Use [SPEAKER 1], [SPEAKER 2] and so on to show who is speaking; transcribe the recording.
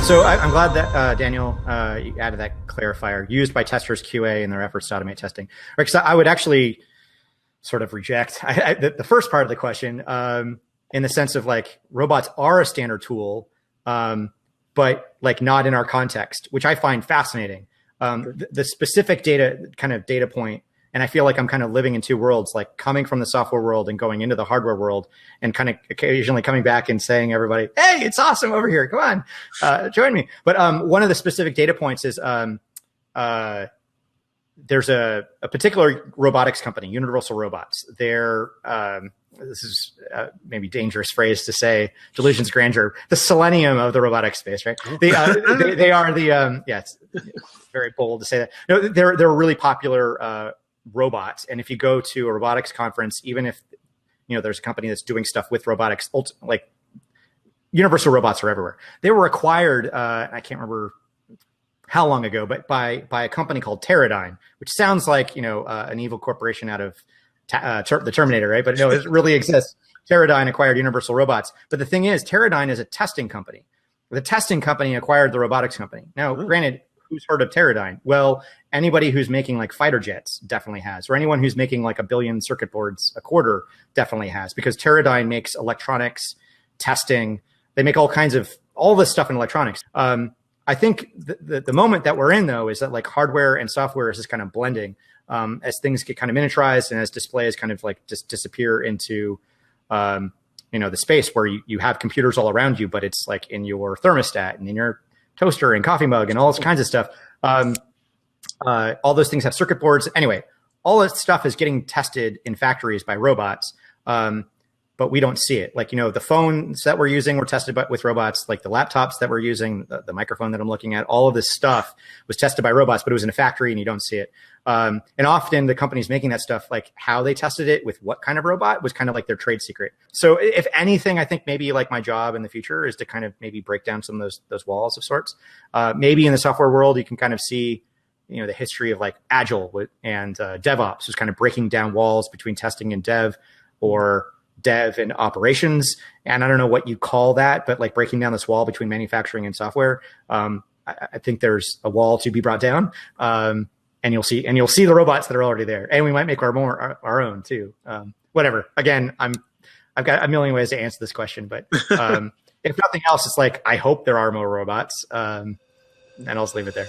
[SPEAKER 1] So I'm glad that Daniel, you added that clarifier, used by testers QA in their efforts to automate testing. Because I would actually sort of reject the first part of the question, in the sense of like robots are a standard tool, but like not in our context, which I find fascinating. The specific data point, and I feel like I'm kind of living in two worlds, like coming from the software world and going into the hardware world, and kind of occasionally coming back and saying, everybody, hey, it's awesome over here. Come on, join me. But one of the specific data points is there's a particular robotics company, Universal Robots. They're this is maybe dangerous phrase to say, delusions grandeur, the selenium of the robotics space, right? They are the it's very bold to say that. No, they're really popular robots, and if you go to a robotics conference, even if there's a company that's doing stuff with robotics, like Universal Robots are everywhere. They were acquired, I can't remember how long ago, but by a company called Teradyne, which sounds like an evil corporation out of the Terminator, right? But no, it really exists. Teradyne acquired Universal Robots, but the thing is, Teradyne is a testing company. The testing company acquired the robotics company. Now, granted, who's heard of Teradyne? Well, anybody who's making like fighter jets definitely has, or anyone who's making like 1 billion circuit boards a quarter definitely has, because Teradyne makes electronics testing. They make all this stuff in electronics. I think the moment that we're in, though, is that like hardware and software is just kind of blending as things get kind of miniaturized and as displays kind of like just disappear into the space where you have computers all around you, but it's like in your thermostat and in your toaster and coffee mug and all this kinds of stuff. All those things have circuit boards. Anyway, all this stuff is getting tested in factories by robots. But we don't see it. Like, the phones that we're using were tested with robots, like the laptops that we're using, the microphone that I'm looking at, all of this stuff was tested by robots, but it was in a factory and you don't see it. And often the companies making that stuff, like how they tested it with what kind of robot was kind of like their trade secret. So if anything, I think maybe like my job in the future is to kind of maybe break down some of those walls of sorts. Maybe in the software world, you can kind of see, the history of like Agile and DevOps was kind of breaking down walls between testing and dev, or dev and operations. And I don't know what you call that, but like breaking down this wall between manufacturing and software. I think there's a wall to be brought down. And you'll see the robots that are already there. And we might make our own too. Whatever. Again, I've got a million ways to answer this question, but if nothing else, it's like, I hope there are more robots. And I'll just leave it there.